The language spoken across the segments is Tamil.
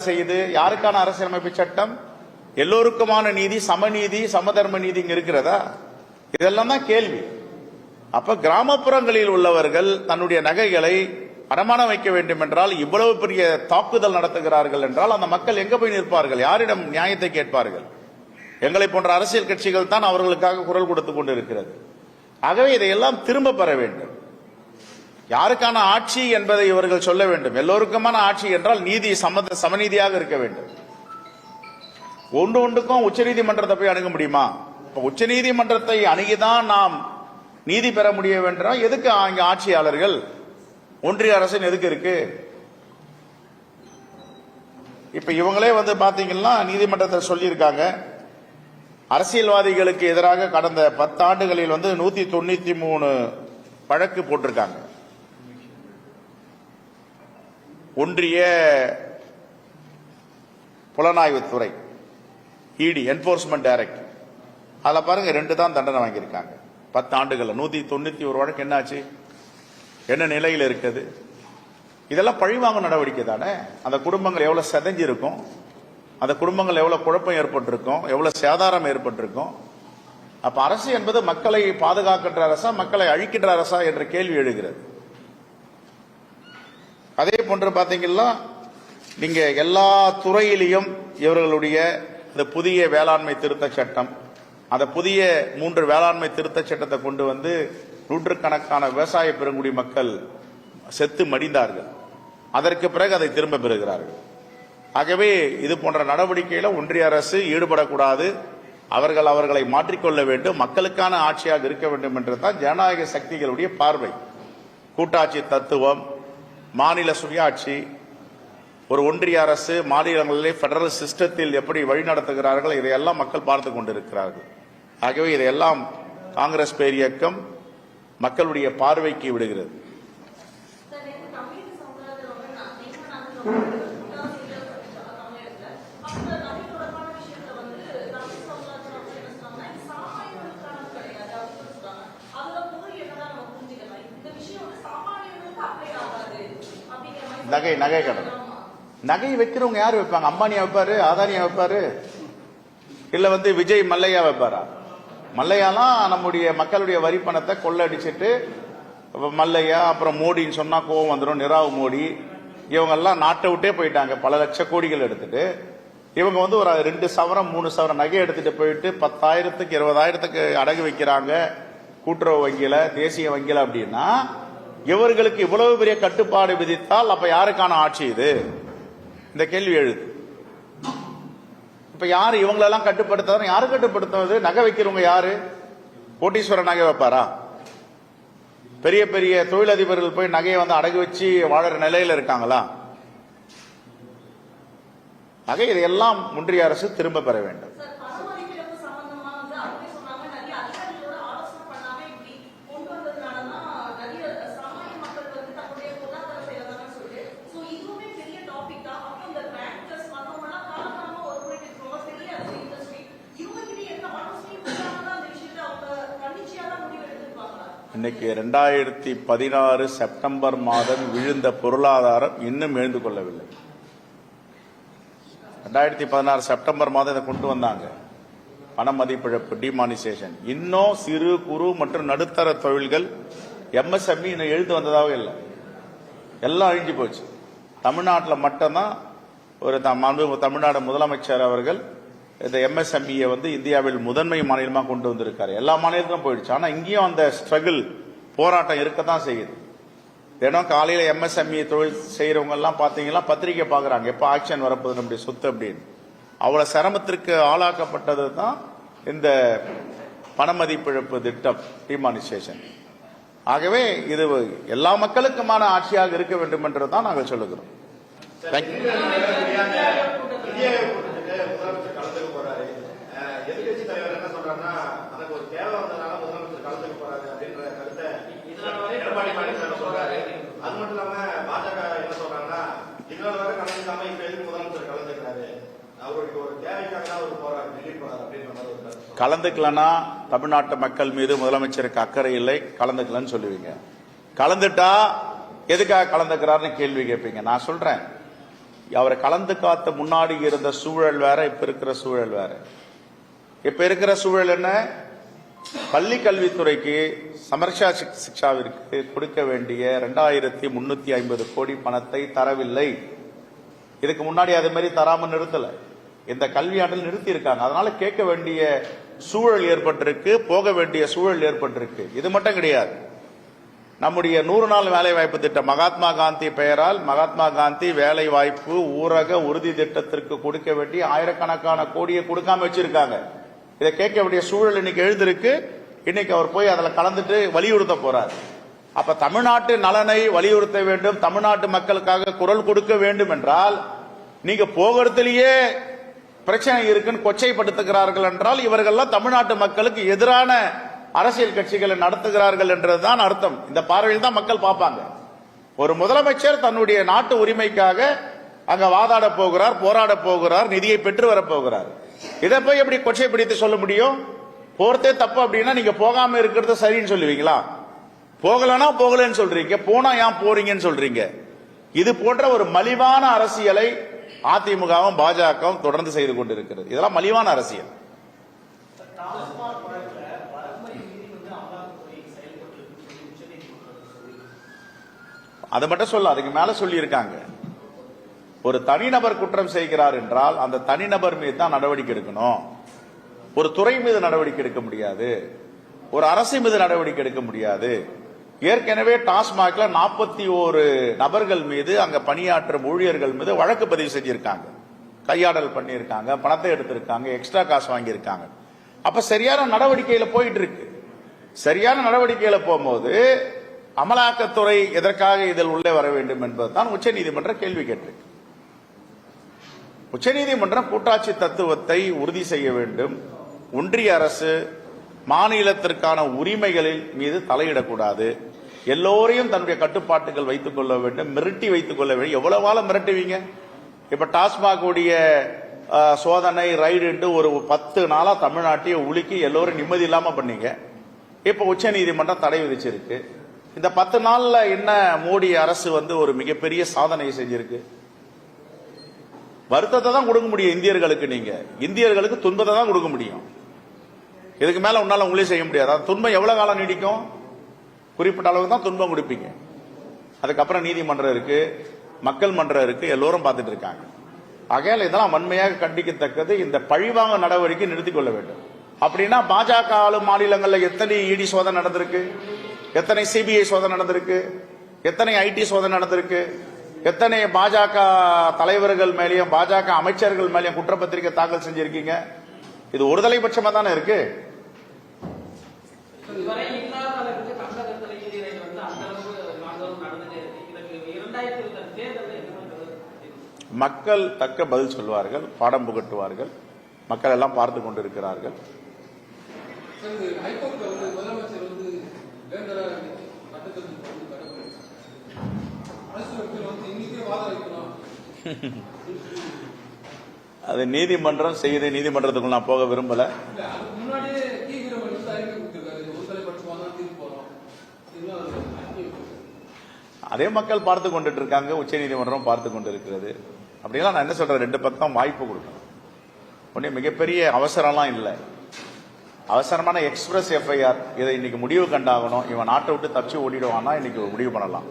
செய்யுது. யாருக்கான அரசியலமைப்பு சட்டம்? எல்லோருக்குமான நீதி, சமநீதி, சமதர்ம நீதி இங்க இருக்கிறதா? இதெல்லாம் தான் கேள்வி. அப்ப கிராமப்புறங்களில் உள்ளவர்கள் தன்னுடைய நகைகளை அடமானம் வைக்க வேண்டும் என்றால், இவ்வளவு பெரிய தாக்குதல் நடத்துகிறார்கள் என்றால், அந்த மக்கள் எங்க போய் நிற்பார்கள்? யாரிடம் நியாயத்தை கேட்பார்கள்? எங்களை போன்ற அரசியல் கட்சிகள் தான் அவர்களுக்காக குரல் கொடுத்துக் கொண்டிருக்கிறது. ஆகவே இதையெல்லாம் திரும்ப பெற வேண்டும். யாருக்கான ஆட்சி என்பதை இவர்கள் சொல்ல வேண்டும். எல்லோருக்குமான ஆட்சி என்றால் நீதி சமநீதியாக இருக்க வேண்டும். ஒன்றுக்கும் உச்சநீதிமன்றத்தை போய் அணுக முடியுமா? உச்சநீதிமன்றத்தை அணுகிதான் நாம் நீதி பெற முடியும் என்றால் எதுக்கு அங்க ஆட்சியாளர்கள்? ஒன்றிய அரசு எதுக்கு இருக்கு? இப்ப இவங்களே பாத்தீங்கன்னா நீதிமன்றத்தை சொல்லியிருக்காங்க, அரசியல்வாதிகளுக்கு எதிராக கடந்த 10 ஆண்டுகளில் 193 வழக்கு போட்டிருக்காங்க. ஒன்றிய புலனாய்வுத்துறை, இடி, என்போர்ஸ்மெண்ட் டைரக்டர், அதுல பாருங்க 2 தான் தண்டனை வாங்கியிருக்காங்க 10 ஆண்டுகள். 191 வழக்கு என்னாச்சு? என்ன நிலையில் இருக்குது? இதெல்லாம் பழிவாங்கும் நடவடிக்கை தானே. அந்த குடும்பங்கள் எவ்வளவு செதஞ்சிருக்கும், அந்த குடும்பங்கள் எவ்வளவு குழப்பம் ஏற்பட்டிருக்கும், எவ்வளவு சேதாரம் ஏற்பட்டிருக்கும். அப்ப அரசு என்பது மக்களை பாதுகாக்கின்ற அரசா, மக்களை அழிக்கின்ற அரசா என்ற கேள்வி எழுகிறது. அதே போன்று பாத்தீங்கன்னா நீங்க எல்லா துறையிலையும் இவர்களுடைய இந்த புதிய வேளாண்மை திருத்த சட்டம், அந்த புதிய 3 வேளாண்மை திருத்த சட்டத்தை கொண்டு நூற்றுக்கணக்கான விவசாய பெருங்குடி மக்கள் செத்து மடிந்தார்கள். அதற்கு பிறகு அதை திரும்ப பெறுகிறார்கள். ஆகவே இது போன்ற நடவடிக்கையில ஒன்றிய அரசு ஈடுபடக்கூடாது. அவர்களை மாற்றிக்கொள்ள வேண்டும், மக்களுக்கான ஆட்சியாக இருக்க வேண்டும் என்றுதான் ஜனநாயக சக்திகளுடைய பார்வை. கூட்டாட்சி தத்துவம், மாநில சுயாட்சி, ஒரு ஒன்றிய அரசு மாநிலங்களிலே பெடரல் சிஸ்டத்தில் எப்படி வழிநடத்துகிறார்கள், இதையெல்லாம் மக்கள் பார்த்து கொண்டிருக்கிறார்கள். ஆகவே இதையெல்லாம் காங்கிரஸ் பேரியக்கம் மக்களுடைய பார்வைக்கு விடுகிறது. நகை கடன் நகை வைக்கிறவங்க யாரு வைப்பாங்க? அம்பானியா வைப்பாரு, ஆதானியா வைப்பாரு, இல்ல விஜய் மல்லையா வைப்பாரா? மல்லையாலாம் நம்முடைய மக்களுடைய வரி பணத்தை கொள்ளடிச்சிட்டு மல்லையா, அப்புறம் மோடின்னு சொன்னா கோவம் வந்துடும், நிராவ் மோடி, இவங்க எல்லாம் நாட்டை விட்டே போயிட்டாங்க. பல லட்ச கோடிகள் எடுத்துட்டு இவங்க ஒரு 2 சவரம் 3 சவரம் நகை எடுத்துட்டு போயிட்டு 10,000க்கு 20,000க்கு அடகு வைக்கிறாங்க கூட்டுறவு வங்கியில, தேசிய வங்கியில. அப்படின்னா இவர்களுக்கு இவ்வளவு பெரிய கட்டுப்பாடு விதித்தால் அப்ப யாருக்கான ஆட்சி இது? இந்த கேள்வி எழுது. இப்ப யாரு இவங்களெல்லாம் கட்டுப்படுத்த? யாரு கட்டுப்படுத்துவது? நகை வைக்கிறவங்க யாரு? கோட்டீஸ்வரர் நகை வைப்பாரா? பெரிய பெரிய தொழிலதிபர்கள் போய் நகையை அடகு வச்சு வாழற நிலையில இருக்காங்களா? நகை இதையெல்லாம் ஒன்றிய அரசு திரும்ப பெற வேண்டும். இன்னைக்கு 2016 செப்டம்பர் மாதம் விழுந்த பொருளாதாரம் இன்னும் எழுந்து கொள்ளவில்லை. 2016 செப்டம்பர் மாதம் இதை கொண்டு வந்தாங்க, பண மதிப்பிழப்பு, டிமானிசேஷன். இன்னும் சிறு குறு மற்றும் நடுத்தர தொழில்கள், எம்எஸ்எம்இ இன்னும் எழுந்து வந்ததாக இல்லை, எல்லாம் அழிஞ்சு போச்சு. தமிழ்நாட்டில் மட்டும்தான் தமிழ்நாடு முதலமைச்சர் அவர்கள் இந்த எம்எஸ்எம்இ இந்தியாவில் முதன்மை மாநிலமாக கொண்டு வந்திருக்காரு. எல்லா மாநிலத்திலும் போயிடுச்சு. ஆனா இங்கேயும் அந்த ஸ்ட்ரகிள், போராட்டம் இருக்கத்தான் செய்யுது. தினம் காலையில எம்எஸ்எம்இ தொழில் செய்யறவங்க எல்லாம் பாத்தீங்கன்னா பத்திரிகை பாக்குறாங்க, எப்ப ஆக்ஷன் வரப்போகுது நம்முடைய சொத்து அப்படின்னு. அவ்வளவு சிரமத்திற்கு ஆளாக்கப்பட்டது தான் இந்த பணமதிப்பிழப்பு திட்டம், டிமானிசேஷன். ஆகவே இது எல்லா மக்களுக்குமான ஆட்சியாக இருக்க வேண்டும் என்றுதான் நாங்கள் சொல்லுகிறோம். எதிர்கட்சி தலைவர் என்ன சொல்றாருன்னா, எனக்கு ஒரு தேவை வந்ததுனால முதலமைச்சர் கலந்துக்க போறாரு அப்படின்ற கருத்தை எடப்பாடி பழனிசாமி சொல்றாரு. அது மட்டும் இல்லாம பாஜக என்ன சொல்றாங்கன்னா, இன்னொரு வரை கலந்துக்காம இப்ப எதுக்கு முதலமைச்சர் கலந்துக்கிறாரு, அவருக்கு ஒரு தேவைக்காக தான் அவர் போறாரு, டெல்லி போறாரு அப்படின்ற மாதிரி ஒரு கலந்துக்கலன்னா தமிழ்நாட்டு மக்கள் மீது முதலமைச்சருக்கு அக்கறை இல்லை, கலந்துக்கலன்னு சொல்லுவீங்க. கலந்துட்டா எதுக்காக கலந்துக்கிறாருன்னு கேள்வி கேட்பீங்க. நான் சொல்றேன், அவரை கலந்து காத்த முன்னாடி இருந்த சூழல் வேற, இப்ப இருக்கிற சூழல் வேற. இப்ப இருக்கிற சூழல் என்ன? பள்ளி கல்வித்துறைக்கு சமர்ஷா சிக்ஷாவிற்கு கொடுக்க வேண்டிய 2350 கோடி பணத்தை தரவில்லை. இதுக்கு முன்னாடி அதே மாதிரி தராம நிறுத்தல, இந்த கல்வியாண்டில் நிறுத்தி இருக்காங்க. அதனால கேட்க வேண்டிய சூழல் ஏற்பட்டிருக்கு, போக வேண்டிய சூழல் ஏற்பட்டிருக்கு. இது மட்டும் கிடையாது, நம்முடைய 100 நாள் வேலை வாய்ப்பு திட்டம் மகாத்மா காந்தி பெயரால் மகாத்மா காந்தி வேலை வாய்ப்பு ஊரக உறுதி திட்டத்திற்கு கொடுக்க வேண்டிய ஆயிரக்கணக்கான கோடியை கொடுக்காம வச்சிருக்காங்க. இதை கேட்க வேண்டிய சூழல் இன்னைக்கு எழுதிருக்கு. இன்னைக்கு அவர் போய் அதில் கலந்துட்டு வலியுறுத்த போறார். அப்ப தமிழ்நாட்டு நலனை வலியுறுத்த வேண்டும், தமிழ்நாட்டு மக்களுக்காக குரல் கொடுக்க வேண்டும் என்றால் நீங்க போகிறதுலயே பிரச்சனை இருக்குன்னு கொச்சைப்படுத்துகிறார்கள் என்றால் இவர்கள்லாம் தமிழ்நாட்டு மக்களுக்கு எதிரான அரசியல் கட்சிகளை நடத்துகிறார்கள் என்றதுதான் அர்த்தம். இந்த பார்வையில் தான் மக்கள் பார்ப்பாங்க. ஒரு முதலமைச்சர் தன்னுடைய நாட்டு உரிமைக்காக அங்க வாதாட போகிறார், போராட போகிறார், நிதியை பெற்று வர போகிறார். இதை போய் எப்படி கொச்சை பிடித்து சொல்ல முடியும்? போறதே தப்பு அப்படின்னா நீங்க போகாம இருக்கிறது சரின்னு சொல்லுவீங்களா? போகலன்னா போகலன்னு சொல்றீங்க, போனா ஏன் போறீங்கன்னு சொல்றீங்க. இது போன்ற ஒரு மலிவான அரசியலை அதிமுகவும் பாஜகவும் தொடர்ந்து செய்து கொண்டிருக்கிறது. இதெல்லாம் மலிவான அரசியல். அதை மட்டும் சொல்ல, அதுக்கு மேல சொல்லி இருக்காங்க. ஒரு தனிநபர் குற்றம் செய்கிறார் என்றால் அந்த தனிநபர் மீது தான் நடவடிக்கை எடுக்கணும். ஒரு துறை மீது நடவடிக்கை எடுக்க முடியாது, ஒரு அரசு மீது நடவடிக்கை எடுக்க முடியாது. ஏற்கனவே டாஸ்மாக்ல 41 நபர்கள் மீது, அங்க பணியாற்றும் ஊழியர்கள் மீது வழக்கு பதிவு செஞ்சிருக்காங்க, கையாடல் பண்ணியிருக்காங்க, பணத்தை எடுத்திருக்காங்க, எக்ஸ்ட்ரா காசு வாங்கியிருக்காங்க. அப்ப சரியான நடவடிக்கையில போயிட்டு இருக்கு. சரியான நடவடிக்கையில போகும்போது அமலாக்கத்துறை எதற்காக இதில் உள்ளே வர வேண்டும் என்பதுதான் உச்சநீதிமன்றம் கேள்வி கேட்டிருக்கு. உச்சநீதிமன்றம் கூட்டாட்சி தத்துவத்தை உறுதி செய்ய வேண்டும். ஒன்றிய அரசு மாநிலத்திற்கான உரிமைகளில் மீது தலையிடக்கூடாது. எல்லோரையும் தன்னுடைய கட்டுப்பாட்டுகள் வைத்துக் கொள்ள வேண்டும், மிரட்டி வைத்துக் கொள்ள வேண்டும். எவ்வளவு காலம் மிரட்டுவீங்க? இப்ப டாஸ்மாக் உடைய சோதனை ரைடு ஒரு 10 நாளா தமிழ்நாட்டையே உலுக்கி எல்லோரும் நிம்மதி இல்லாம பண்ணீங்க. இப்ப உச்சநீதிமன்றம் தடை விதிச்சிருக்கு. இந்த 10 நாள்ல என்ன மோடி அரசு ஒரு மிகப்பெரிய சாதனை செஞ்சிருக்கு? வருத்தத்தை தான் கொடுக்க முடியும் இந்தியர்களுக்கு. நீங்க இந்தியர்களுக்கு துன்பத்தை தான் கொடுக்க முடியும். இதுக்கு மேல உன்னால உங்களே செய்ய முடியாது. துன்பம் எவ்வளவு காலம் நீடிக்கும்? குறிப்பிட்ட அளவுக்கு தான் துன்பம் கொடுப்பீங்க. அதுக்கப்புறம் நீதிமன்றம் இருக்கு, மக்கள் மன்றம் இருக்கு, எல்லோரும் பார்த்துட்டு இருக்காங்க. ஆகையால் இதெல்லாம் வன்மையாக கண்டிக்கத்தக்கது. இந்த பழிவாங்க நடவடிக்கை நிறுத்திக் கொள்ள வேண்டும். அப்படின்னா பாஜக ஆளும் மாநிலங்கள்ல எத்தனை இடி சோதனை நடந்திருக்கு, எத்தனை சிபிஐ சோதனை நடந்திருக்கு, எத்தனை ஐடி சோதனை நடந்திருக்கு, எத்தனை பாஜக தலைவர்கள் மேலேயும் பாஜக அமைச்சர்கள் மேலேயும் குற்றப்பத்திரிகை தாக்கல் செஞ்சிருக்கீங்க. இது ஒருதலை பட்சமா தானே இருக்கு. மக்கள் தக்க பதில் சொல்வார்கள், பாடம் புகட்டுவார்கள். மக்கள் எல்லாம் பார்த்து கொண்டிருக்கிறார்கள். அது நீதிமன்றம் செய்து, நீதிமன்றத்துக்குள் நான் போக விரும்பல. அதே மக்கள் பார்த்து கொண்டுட்டு இருக்காங்க, உச்ச நீதிமன்றம் பார்த்து கொண்டிருக்கிறது. அப்படின்னா நான் என்ன சொல்றேன், 2 பக்கம் வாய்ப்பு கொடுக்கணும். ஒன்னே மிகப்பெரிய அவசரம்லாம் இல்லை, அவசரமான எக்ஸ்பிரஸ் எஃப்ஐஆர். இதை இன்னைக்கு முடிவு கண்டாகணும், இவன் நாட்டை விட்டு தப்பிச்சு ஓடிடுவான்னா இன்னைக்கு முடிவு பண்ணலாம்.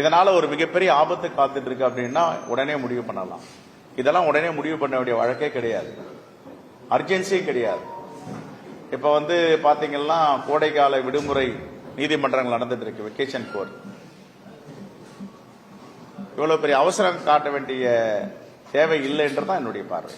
இதனால ஒரு மிகப்பெரிய ஆபத்து காத்துட்டு இருக்கு அப்படின்னா உடனே முடிவு பண்ணலாம். இதெல்லாம் உடனே முடிவு பண்ண வேண்டிய வழக்கே கிடையாது, அர்ஜென்சியும் கிடையாது. இப்ப பாத்தீங்கன்னா கோடைக்கால விடுமுறை நீதிமன்றங்கள் நடந்துட்டு இருக்கு, வெக்கேஷன் கோர்ட். இவ்வளவு பெரிய அவசரம் காட்ட வேண்டிய தேவை இல்லை என்றுதான் என்னுடைய பார்வை.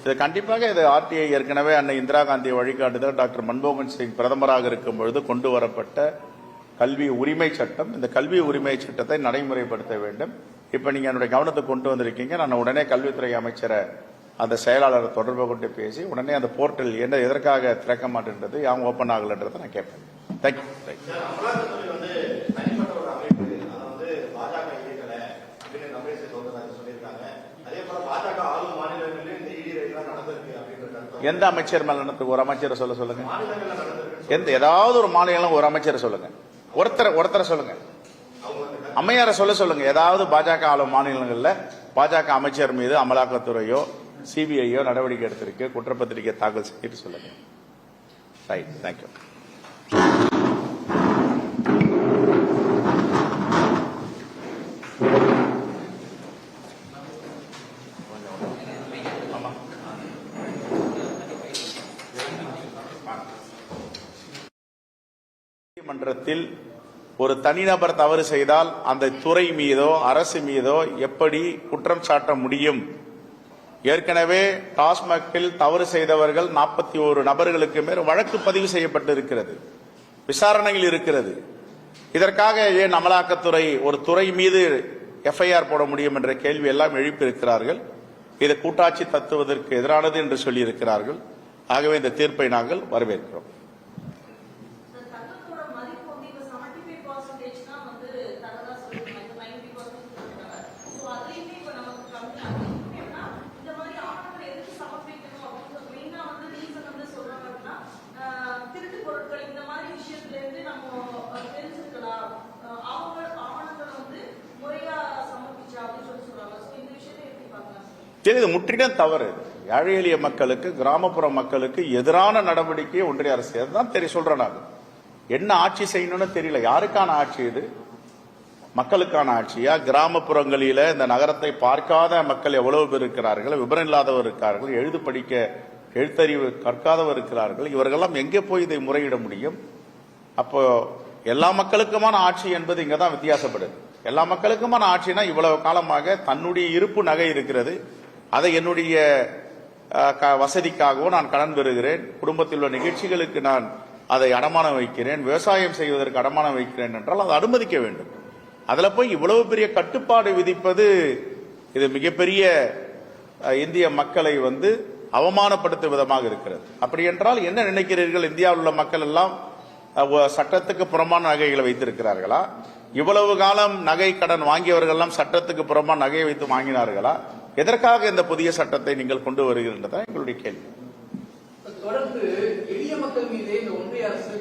இது கண்டிப்பாக இது ஆர்டிஐ ஏற்கனவே அன்னை இந்திரா காந்தி வழிகாட்டுதல் டாக்டர் மன்மோகன் சிங் பிரதமராக இருக்கும் பொழுது கொண்டு வரப்பட்ட கல்வி உரிமை சட்டம். இந்த கல்வி உரிமை சட்டத்தை நடைமுறைப்படுத்த வேண்டும். இப்ப நீங்க என்னுடைய கவனத்துக்கு கொண்டு வந்திருக்கீங்க. நான் உடனே கல்வித்துறை அமைச்சரை அந்த செயலாளரை தொடர்பு கொண்டு பேசி உடனே அந்த போர்ட்டல் என்ன எதற்காக திறக்க மாட்டேன்றது, யாரும் ஓபன் ஆகலன்றதை நான் கேட்பேன். தேங்க்யூ. பாஜக ஆளும் மாநிலங்களில் எந்த அமைச்சர் மேல நடந்திருக்கு? ஒரு அமைச்சரை சொல்லுங்க. ஏதாவது ஒரு மாநிலம் ஒரு அமைச்சரை சொல்லுங்க. ஒருத்தரை சொல்லுங்க. அம்மையாரை சொல்லுங்க. ஏதாவது பாஜக ஆளும் மாநிலங்கள்ல பாஜக அமைச்சர் மீது அமலாக்கத்துறையோ சிபிஐயோ நடவடிக்கை எடுத்திருக்கு, குற்றப்பத்திரிகை தாக்கல் செய்து சொல்லுங்க. Right, thank you. மன்றத்தில் ஒரு தனிநபர் தவறு செய்தால் அந்த துறை மீதோ அரசு மீதோ எப்படி குற்றம் சாட்ட முடியும்? ஏற்கனவே டாஸ்மாகில் தவறு செய்தவர்கள் 41 நபர்களுக்கு மேல் வழக்கு பதிவு செய்யப்பட்டிருக்கிறது, விசாரணையில் இருக்கிறது. இதற்காக ஏன் அமலாக்கத்துறை ஒரு துறை மீது எஃப்ஐஆர் போட முடியும் என்ற கேள்வி எல்லாம் எழுப்பியிருக்கிறார்கள். இது கூட்டாட்சி தத்துவதற்கு எதிரானது என்று சொல்லியிருக்கிறார்கள். ஆகவே இந்த தீர்ப்பை நாங்கள் வரவேற்கிறோம். இது முற்றிலும் தவறு. ஏழை எளிய மக்களுக்கு, கிராமப்புற மக்களுக்கு எதிரான நடவடிக்கை ஒன்றிய அரசு. அதுதான் சொல்றேன். நான் என்ன ஆட்சி செய்யணும்னு தெரியல. யாருக்கான ஆட்சி இது? மக்களுக்கான ஆட்சியா? கிராமப்புறங்களில இந்த நகரத்தை பார்க்காத மக்கள் எவ்வளவு பேர் இருக்கிறார்கள், விவரம் இல்லாதவர் இருக்கிறார்கள், எழுத்தறிவு கற்காதவர் இருக்கிறார்கள். இவர்களெல்லாம் எங்கே போய் இதை முறையிட முடியும்? அப்போ எல்லா மக்களுக்குமான ஆட்சி என்பது இங்கதான் வித்தியாசப்படுது. எல்லா மக்களுக்குமான ஆட்சினா இவ்வளவு காலமாக தன்னுடைய இருப்பு நகை இருக்கிறது, அதை என்னுடைய வசதிக்காகவும் நான் கடன் பெறுகிறேன், குடும்பத்தில் உள்ள நிகழ்ச்சிகளுக்கு நான் அதை அடமானம் வைக்கிறேன், விவசாயம் செய்வதற்கு அடமானம் வைக்கிறேன் என்றால் அதை அனுமதிக்க வேண்டும். அதுல போய் இவ்வளவு பெரிய கட்டுப்பாடு விதிப்பது இது மிகப்பெரிய இந்திய மக்களை அவமானப்படுத்தும் விதமாக இருக்கிறது. அப்படி என்றால் என்ன நினைக்கிறீர்கள்? இந்தியாவில் உள்ள மக்கள் எல்லாம் சட்டத்துக்கு புறமான நகைகளை வைத்திருக்கிறார்களா? இவ்வளவு காலம் நகை கடன் வாங்கியவர்கள் எல்லாம் சட்டத்துக்கு புறமான நகையை வைத்து வாங்கினார்களா? எதற்காக இந்த புதிய சட்டத்தை நீங்கள் கொண்டு வருகிறீர்கள் எங்களுடைய கேள்வி. தொடர்ந்து எளிய மக்கள் மீதே இந்த ஒன்றிய அரசு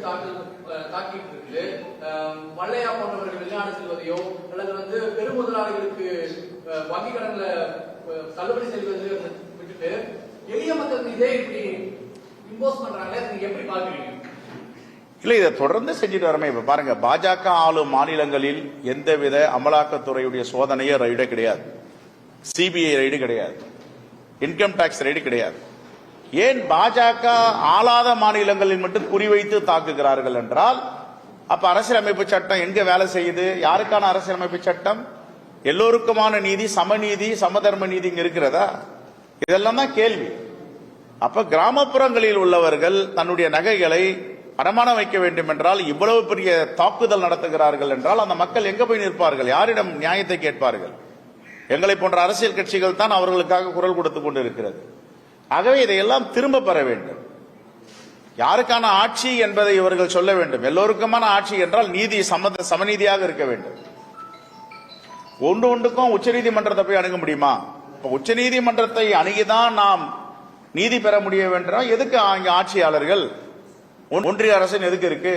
தாக்கிட்டு இருக்கு. மல்லையா போன்றவர்கள் வெளிநாடு செல்வதையோ அல்லது பெருமுதலாளிகளுக்கு வங்கி கடன்ல தள்ளுபடி செய்வதை விட்டுட்டு எளிய மக்கள் மீதே இப்படி இம்போஸ் பண்றாங்களே, எப்படி பாக்குறீங்க? இல்ல, இதை தொடர்ந்து செஞ்சுட்டு வரமே. இப்ப பாருங்க, பாஜக ஆளும் மாநிலங்களில் எந்தவித அமலாக்கத்துறையுடைய சோதனையோ ரைடு கிடையாது, சிபிஐ ரைடு கிடையாது, இன்கம் டாக்ஸ் ரைடு கிடையாது. ஏன் பாஜக ஆளாத மாநிலங்களில் மட்டும் குறிவைத்து தாக்குகிறார்கள் என்றால், அப்ப அரசியலமைப்பு சட்டம் எங்க வேலை செய்யுது? யாருக்கான அரசியலமைப்பு சட்டம்? எல்லோருக்குமான நீதி, சமநீதி, சமதர்ம நீதி இங்க இருக்கிறதா? இதெல்லாம் தான் கேள்வி. அப்ப கிராமப்புறங்களில் உள்ளவர்கள் தன்னுடைய நகைகளை அடமானம் வைக்க வேண்டும் என்றால் இவ்வளவு பெரிய தாக்குதல் நடத்துகிறார்கள் என்றால் அந்த மக்கள் எங்க போய் நிற்பார்கள்? யாரிடம் நியாயத்தை கேட்பார்கள்? எங்களை போன்ற அரசியல் கட்சிகள் தான் அவர்களுக்காக குரல் கொடுத்துக் கொண்டிருக்கிறது. ஆகவே இதையெல்லாம் திரும்ப பெற வேண்டும். யாருக்கான ஆட்சி என்பதை இவர்கள் சொல்ல வேண்டும். எல்லோருக்குமான ஆட்சி என்றால் நீதி சமநீதியாக இருக்க வேண்டும். ஒன்றுக்கும் உச்சநீதிமன்றத்தை போய் அணுக முடியுமா? உச்சநீதிமன்றத்தை அணுகிதான் நாம் நீதி பெற முடியும் என்றால் எதுக்கு அங்கே ஆட்சியாளர்கள்? ஒன்றிய அரசு எதுக்கு இருக்கு?